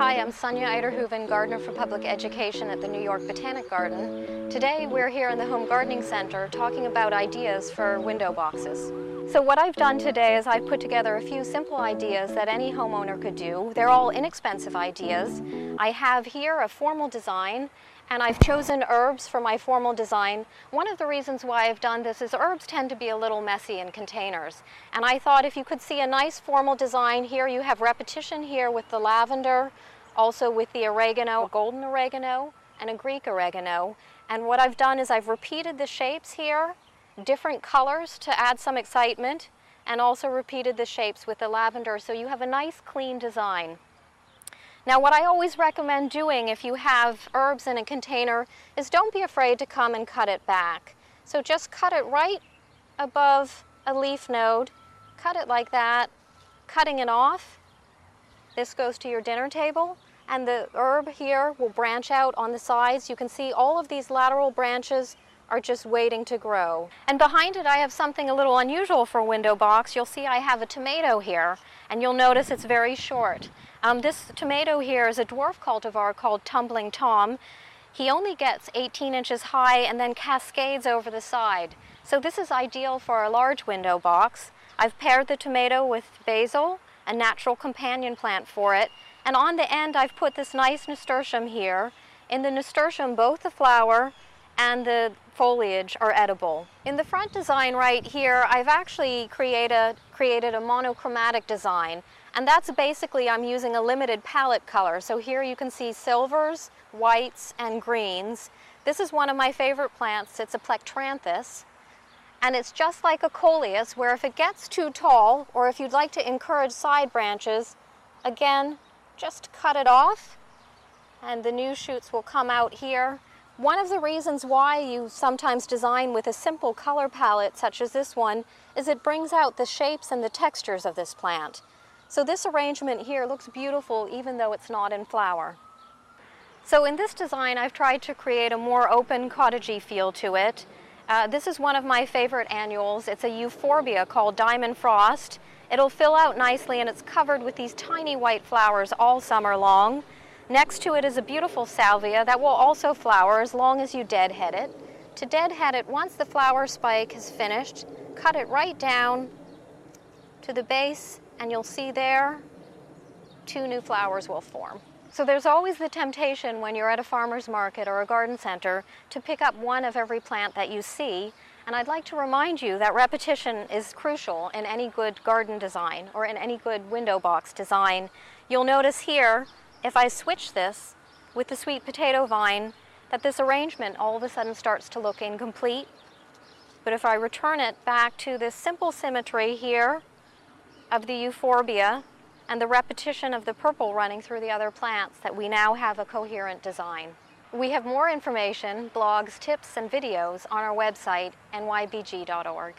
Hi, I'm Sonia Eiderhoven, Gardener for Public Education at the New York Botanic Garden. Today we're here in the Home Gardening Center talking about ideas for window boxes. So what I've done today is I've put together a few simple ideas that any homeowner could do. They're all inexpensive ideas. I have here a formal design, and I've chosen herbs for my formal design. One of the reasons why I've done this is herbs tend to be a little messy in containers. And I thought if you could see a nice formal design here, you have repetition here with the lavender, also with the oregano, golden oregano, and a Greek oregano. And what I've done is I've repeated the shapes here, different colors to add some excitement, and also repeated the shapes with the lavender, so you have a nice clean design. Now, what I always recommend doing if you have herbs in a container is don't be afraid to come and cut it back. So just cut it right above a leaf node, cut it like that, cutting it off. This goes to your dinner table, and the herb here will branch out on the sides. You can see all of these lateral branches are just waiting to grow. And behind it I have something a little unusual for a window box. You'll see I have a tomato here, and you'll notice it's very short. This tomato here is a dwarf cultivar called Tumbling Tom. He only gets 18 inches high and then cascades over the side. So this is ideal for a large window box. I've paired the tomato with basil, a natural companion plant for it, and on the end I've put this nice nasturtium here. In the nasturtium, both the flower and the foliage are edible. In the front design right here, I've actually created a monochromatic design. And that's basically, I'm using a limited palette color. So here you can see silvers, whites, and greens. This is one of my favorite plants. It's a Plectranthus. And it's just like a coleus, where if it gets too tall, or if you'd like to encourage side branches, again, just cut it off, and the new shoots will come out here. One of the reasons why you sometimes design with a simple color palette, such as this one, is it brings out the shapes and the textures of this plant. So this arrangement here looks beautiful even though it's not in flower. So in this design I've tried to create a more open cottagey feel to it. This is one of my favorite annuals. It's a euphorbia called Diamond Frost. It'll fill out nicely, and it's covered with these tiny white flowers all summer long. Next to it is a beautiful salvia that will also flower as long as you deadhead it. To deadhead it, once the flower spike is finished, cut it right down to the base, and you'll see there, 2 new flowers will form. So there's always the temptation when you're at a farmer's market or a garden center to pick up one of every plant that you see. And I'd like to remind you that repetition is crucial in any good garden design or in any good window box design. You'll notice here, if I switch this with the sweet potato vine, that this arrangement all of a sudden starts to look incomplete. But if I return it back to this simple symmetry here of the euphorbia and the repetition of the purple running through the other plants, that we now have a coherent design. We have more information, blogs, tips, and videos on our website, nybg.org.